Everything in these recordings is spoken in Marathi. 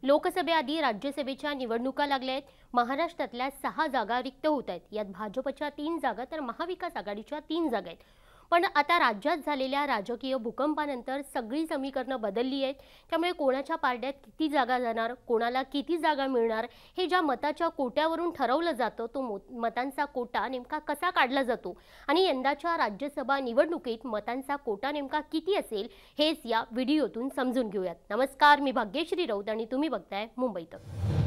लोकसभेआधी राज्यसभेच्या निवडणुका लागल्या आहेत। महाराष्ट्रातल्या 6 जागा रिक्त होत आहेत। यात भाजपच्या 3 जागा तर महाविकास आघाडीच्या 3 जागा आहेत। पण आता राज्यात झालेल्या राजकीय भूकंपानंतर सगळी समीकरणं बदलली आहेत। त्यामुळे कोणाच्या पारड्यात किती जागा जाणार, कोणाला किती जागा मिळणार हे ज्या मताच्या कोट्यावरून ठरवलं जातं, तो मतांचा कोटा नेमका कसा काढला जातो आणि यंदाच्या राज्यसभा निवडणुकीत मतांचा कोटा नेमका किती असेल हेच या व्हिडिओतून समजून घेऊयात। नमस्कार, मी भाग्यश्री राऊत आणि तुम्ही बघताय मुंबई तक।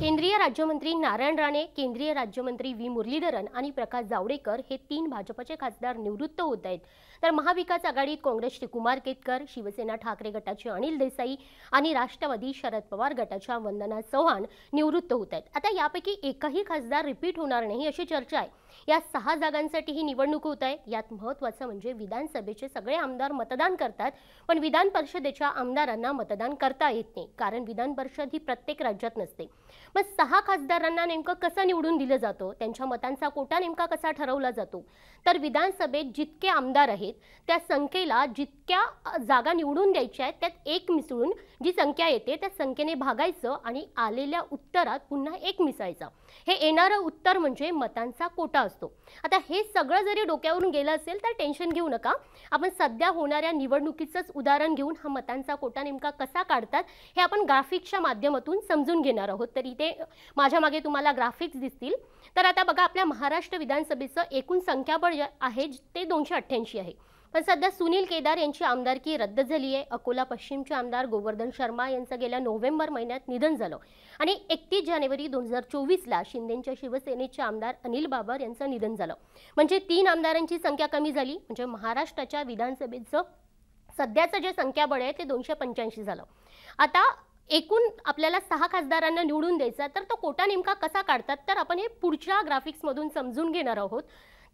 केंद्रीय राज्यमंत्री नारायण राणे, केंद्रीय राज्यमंत्री व्ही मुरलीधरन आणि प्रकाश जावडेकर हे 3 भाजपचे खासदार निवृत्त होत आहेत। तर महाविकास आघाडीत काँग्रेसचे कुमार केतकर, शिवसेना ठाकरे गटाचे अनिल देसाई आणि राष्ट्रवादी शरद पवार गटाच्या वंदना चव्हाण निवृत्त होत आहेत। आता यापैकी एकही खासदार रिपीट होणार नाही अशी चर्चा आहे। या 6 जागांसाठी ही निवडणूक होत आहे। यात महत्त्वाचं म्हणजे विधानसभेचे सगळे आमदार मतदान करतात, पण विधान परिषदेच्या आमदारांना मतदान करता येत नाही, कारण विधान परिषद ही प्रत्येक राज्यात नसते। मग 6 खासदारांना नेमकं कसं निवडून दिलं जातं, त्यांच्या मतांचा कोटा नेमका कसा ठरवला जातो, तर विधानसभेत जितके आमदार आहेत त्या संख्येला जितक्या जागा निवडून द्यायच्या आहेत त्यात एक मिसळून जी संख्या येते त्या संख्येने भागायचं आणि आलेल्या उत्तरात पुन्हा एक मिसळायचं। हे येणारं उत्तर म्हणजे मतांचा कोटा असतो। आता हे सगळं जरी डोक्यावरून गेलं असेल तर टेन्शन घेऊ नका। आपण सध्या होणाऱ्या निवडणुकीचंच उदाहरण घेऊन हा मतांचा कोटा नेमका कसा काढतात हे आपण ग्राफिक्सच्या माध्यमातून समजून घेणार आहोत। तर इथे माझ्या मागे तुम्हाला ग्राफिक्स दिसतील। तर आता बघा, आपल्या महाराष्ट्र विधानसभेचं एकूण संख्याबळ आहे ते 288 आहे। पण सध्या सुनील केदार यांची आमदारकी रद्द झाली आहे। अकोला पश्चिमचे आमदार गोवर्धन शर्मा यांचं गेल्या नोव्हेंबर महिन्यात निधन झालं आणि 31 जानेवारी 2024ला शिंदेच्या शिवसेनेचे आमदार अनिल बाबर यांचं निधन झालं। म्हणजे 3 आमदारांची संख्या कमी झाली। म्हणजे महाराष्ट्राच्या विधानसभेचं सध्याचं जे संख्याबळ आहे ते 285 झालं। आता एकूण आपल्याला 6 खासदारांना निवडून द्यायचा, तर तो कोटा नेमका कसा काढतात तर आपण हे पुढच्या ग्राफिक्समधून समजून घेणार आहोत।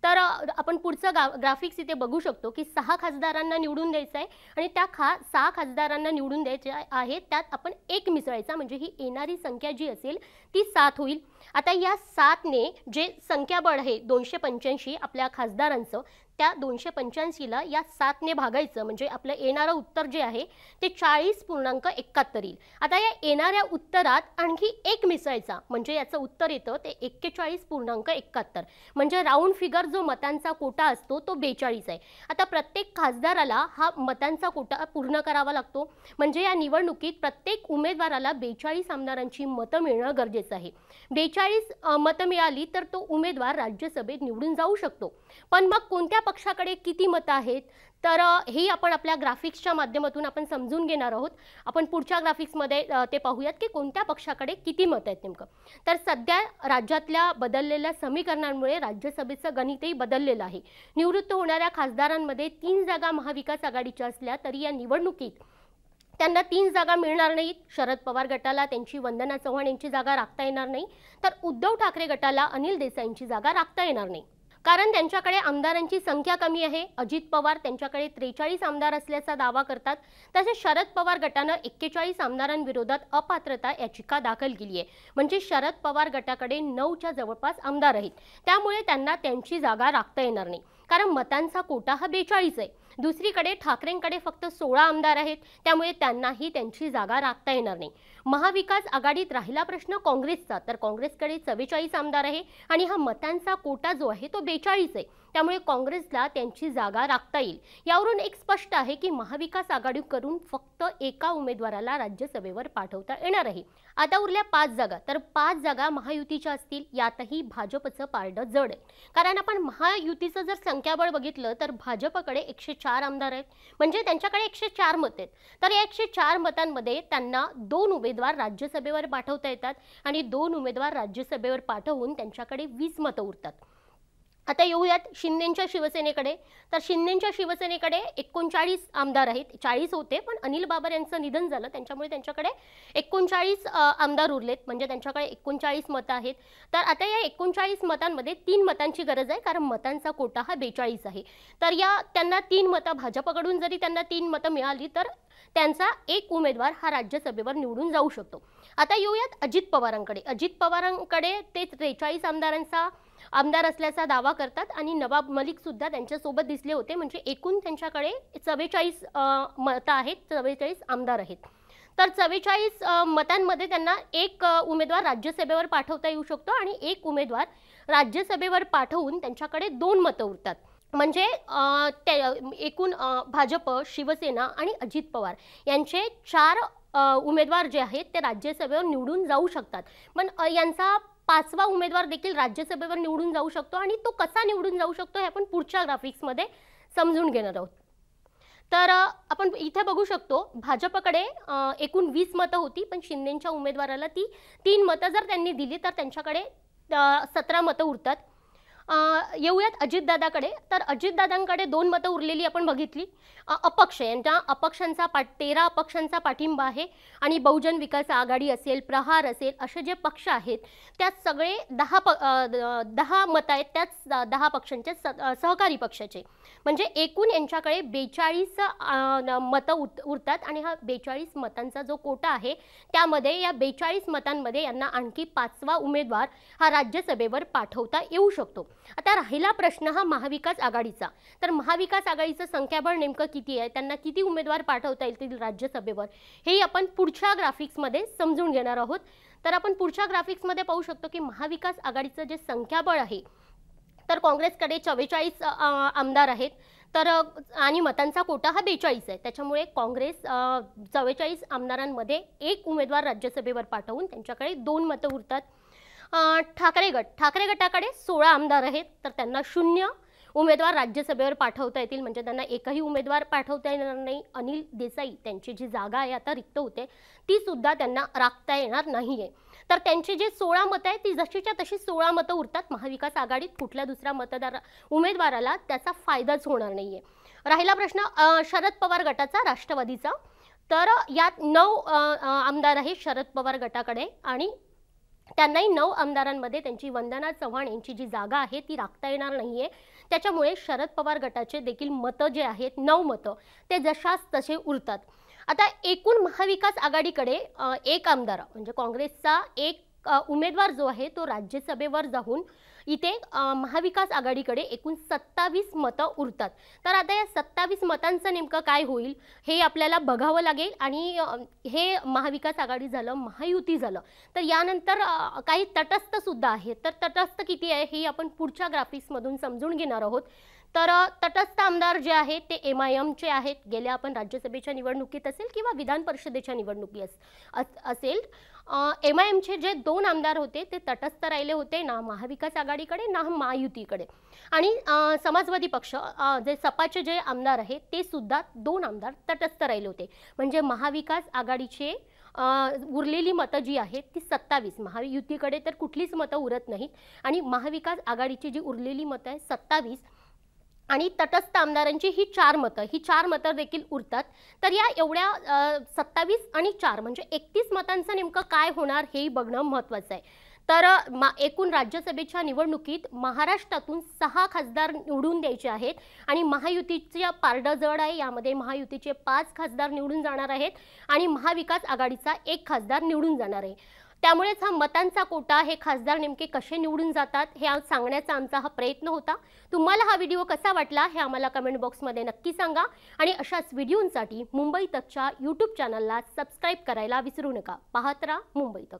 तर आपण पुढचं ग्राफिक्स इथे बघू शकतो की 6 खासदारांना निवडून द्यायचं आहे आणि त्या 6 खासदारांना निवडून द्यायचे आहे त्यात आपण एक मिसळायचा, म्हणजे ही येणारी संख्या जी असेल ती 7 होईल। आता या 7ने जे संख्याबळ आहे 285 आपल्या खासदारांचं, त्या 285ला या 7ने भागायचं, म्हणजे आपलं येणारं उत्तर जे आहे ते 40.71 येईल। आता या येणाऱ्या उत्तरात आणखी एक मिसळायचा, म्हणजे याचं उत्तर येतं ते 41.71, म्हणजे राऊंड फिगर जो मतांचा कोटा असतो तो 42 आहे। आता प्रत्येक खासदाराला हा मतांचा कोटा पूर्ण करावा लागतो, म्हणजे या निवडणुकीत प्रत्येक उमेदवाराला 42 आमदारांची मतं मिळणं गरजेचं आहे। 42 मतं मिळाली तर तो उमेदवार राज्यसभेत निवडून जाऊ शकतो। पण मग कोणत्या पक्षाकडे किती मतं आहेत तर हे आपण आपल्या ग्राफिक्सच्या माध्यमातून आपण समजून घेणार आहोत। आपण पुढच्या ग्राफिक्समध्ये ते पाहूयात की कोणत्या पक्षाकडे किती मतं आहेत नेमकं। तर सध्या राज्यातल्या बदललेल्या समीकरणांमुळे राज्यसभेचं गणितही बदललेलं आहे। निवृत्त होणाऱ्या खासदारांमध्ये 3 जागा महाविकास आघाडीच्या असल्या तरी या निवडणुकीत त्यांना 3 जागा मिळणार नाहीत। शरद पवार गटाला त्यांची वंदना चव्हाण यांची जागा राखता येणार नाही, तर उद्धव ठाकरे गटाला अनिल देसाईंची जागा राखता येणार नाही, कारण त्यांच्याकडे आमदारांची संख्या कमी आहे। अजित पवार त्यांच्याकडे 43 आमदार असल्याचा दावा करतात। तसेच शरद पवार गटानं 41 आमदारांविरोधात अपात्रता याचिका दाखल केली आहे, म्हणजे शरद पवार गटाकडे 9च्या जवळपास आमदार आहेत, त्यामुळे त्यांना त्यांची जागा राखता येणार नाही, कारण मतांचा कोटा हा 42 आहे। दुसरीकडे ठाकरेंकडे फक्त 16 आमदार आहेत, त्यामुळे त्यांनाही त्यांची जागा राखता येणार नाही। महाविकास आघाडीत राहिला प्रश्न काँग्रेसचा, तर काँग्रेसकडे 44 आमदार आहे आणि हा मतांचा कोटा जो आहे तो 42 आहे, त्यामुळे काँग्रेसला त्यांची जागा राखता येईल। यावरून एक स्पष्ट आहे की महाविकास आघाडीकडून फक्त एका उमेदवाराला राज्यसभेवर पाठवता येणार आहे। आता उरल्या 5 जागा, तर 5 जागा महायुतीच्या असतील। यातही भाजपचं पारडं जड आहे, कारण आपण महायुतीचं जर संख्याबळ बघितलं तर भाजपकडे 104 आमदार आहेत, म्हणजे त्यांच्याकडे 104 मतं आहेत। तर या 104 मतांमध्ये त्यांना 2 उमेदवार राज्यसभेवर पाठवता येतात आणि 2 उमेदवार राज्यसभेवर पाठवून त्यांच्याकडे 20 मतं उरतात। आता येऊयात शिंदेच्या शिवसेनेकडे, तर शिंदेच्या शिवसेनेकडे 39 आमदार आहेत। 40 होते पण अनिल बाबर यांचं निधन झालं, त्याच्यामुळे त्यांच्याकडे 39 आमदार उरलेत, म्हणजे त्यांच्याकडे 39 मतं आहेत। तर आता या 39 मतांमध्ये 3 मतांची गरज आहे, कारण मतांचा कोटा हा 42 आहे। तर त्यांना 3 मतं, भाजपकडून जरी त्यांना 3 मतं मिळाली तर त्यांचा एक उमेदवार हा राज्यसभेवर निवडून जाऊ शकतो। आता येऊयात अजित पवारांकडे। अजित पवारांकडे ते 43 आमदार असल्याचा दावा करतात आणि नवाब मलिक सुद्धा त्यांच्यासोबत दिसले होते, म्हणजे एकूण त्यांच्याकडे 44 मतं आहेत, 44 आमदार आहेत। तर 44 मतांमध्ये त्यांना एक उमेदवार राज्यसभेवर पाठवता येऊ शकतो आणि एक उमेदवार राज्यसभेवर पाठवून त्यांच्याकडे 2 मतं उरतात. म्हणजे एकूण भाजप, शिवसेना आणि अजित पवार यांचे 4 उमेदवार जे आहेत ते राज्यसभेवर निवडून जाऊ शकतात. पण यांचा 5वा उमेदवार देखील राज्यसभेवर निवडून जाऊ शकतो आणि तो कसा निवडून जाऊ शकतो हे आपण पुढच्या ग्राफिक्समध्ये समजून घेणार आहोत. तर आपण इथे बघू शकतो भाजपकडे एकूण 20 मतं होती, पण शिंदेंच्या उमेदवाराला ती 3 मतं जर त्यांनी दिली तर त्यांच्याकडे 17 मतं उरतात. येऊयात अजितदादाकडे. तर अजितदादांकडे 2 मतं उरलेली आपण बघितली. अपक्ष यांच्या अपक्षांचा 13 अपक्षांचा पाठिंबा आहे आणि बहुजन विकास आघाडी असेल, प्रहार असेल असे जे पक्ष आहेत त्यात सगळे 10 मतं आहेत. त्याच 10 पक्षांचे सहकारी पक्षाचे, म्हणजे एकूण यांच्याकडे 42 मतं उरतात आणि हा 42 मतांचा जो कोटा आहे त्यामध्ये या 42 मतांमध्ये यांना आणखी 5वा उमेदवार हा राज्यसभेवर पाठवता येऊ शकतो. आता राहिला प्रश्न हा महाविकास आघाडीचा. तर महाविकास आघाडीचं संख्याबळ नेमकं किती आहे, त्यांना किती उमेदवार पाठवता येतील राज्यसभेवर, हे आपण पुढच्या ग्राफिक्समध्ये समजून घेणार आहोत. तर आपण पुढच्या ग्राफिक्समध्ये पाहू शकतो की महाविकास आघाडीचं जे संख्याबळ आहे तर काँग्रेसकडे 44 आमदार आहेत, तर आणि मतांचा कोटा हा 42 आहे. त्याच्यामुळे काँग्रेस 44 आमदारांमध्ये एक उमेदवार राज्यसभेवर पाठवून त्यांच्याकडे 2 मतं उरतात. ठाकरे गटाकडे 16 आमदार आहेत, तर त्यांना 0 उमेदवार राज्यसभेवर पाठवता येतील, म्हणजे त्यांना एकही उमेदवार पाठवता येणार नाही. अनिल देसाई त्यांची जी जागा आहे आता रिक्त होते ती सुद्धा त्यांना राखता येणार नाहीये. तर त्यांची जे 16 मतं आहेत ती जशीच्या तशी 16 मतं उरतात. महाविकास आघाडीत कुठल्या दुसऱ्या उमेदवाराला त्याचा फायदाच होणार नाहीये. राहिला प्रश्न शरद पवार गटाचा, राष्ट्रवादीचा. तर यात 9 आमदार आहेत शरद पवार गटाकडे आणि त्यांनाही 9 आमदारांमध्ये त्यांची वंदना चव्हाण यांची जी जागा आहे ती राखता येणार नाहीये. त्याच्यामुळे शरद पवार गटाचे देखील मतं जे आहेत 9 मतं ते जशास तसे उरतात. आता एकूण महाविकास आघाडीकडे एक आमदार म्हणजे काँग्रेसचा एक उमेदवार जो आहे तो राज्यसभेवर जाऊन इथे महाविकास आघाडीकडे एकूण 27 मतं उरतात. तर आता या 27 मतांचं नेमकं काय होईल हे आपल्याला बघावं लागेल आणि हे महाविकास आघाडी झालं, महायुती झालं, तर यानंतर काही तटस्थ सुद्धा आहेत. तर तटस्थ किती आहे हे आपण पुढच्या ग्राफिक्समधून समजून घेणार आहोत. तर तटस्थ आमदार जे आहेत ते MIMचे आहेत. गेल्या आपण राज्यसभेच्या निवडणुकीत असेल किंवा विधान परिषदेच्या निवडणुकीत असेल, MIMचे जे 2 आमदार होते ते तटस्थ राहिले होते, ना महाविकास आघाडीकडे ना महायुतीकडे. आणि समाजवादी पक्ष जे सपाचे जे आमदार आहेत ते सुद्धा 2 आमदार तटस्थ राहिले होते. म्हणजे महाविकास आघाडीचे उरलेली मतं जी आहेत ती 27, महायुतीकडे तर कुठलीच मतं उरत नाहीत आणि महाविकास आघाडीची जी उरलेली मतं आहेत 27 आणि तटस्थ आमदारांची ही 4 मतं देखील उरतात. तर या एवढ्या 27 आणि 4 म्हणजे 31 मतांचं नेमकं काय होणार हे बघणं महत्त्वाचं आहे. तर एकूण राज्यसभेच्या निवडणुकीत महाराष्ट्रातून 6 खासदार निवडून द्यायचे आहेत आणि महायुतीचं पारडं जड आहे. यामध्ये महायुतीचे 5 खासदार निवडून जाणार आहेत आणि महाविकास आघाडीचा 1 खासदार निवडून जाणार आहे. त्यामुळेच हा मतांचा कोटा, हे खासदार नेमके कसे निवडून जातात हे सांगण्याचा आमचा हा प्रयत्न होता. तुम्हाला हा व्हिडिओ कसा वाटला हे आम्हाला कमेंट बॉक्समध्ये नक्की सांगा आणि अशाच व्हिडिओंसाठी मुंबई तकच्या YouTube चॅनलला सबस्क्राईब करायला विसरू नका. पाहत राहा मुंबई तक.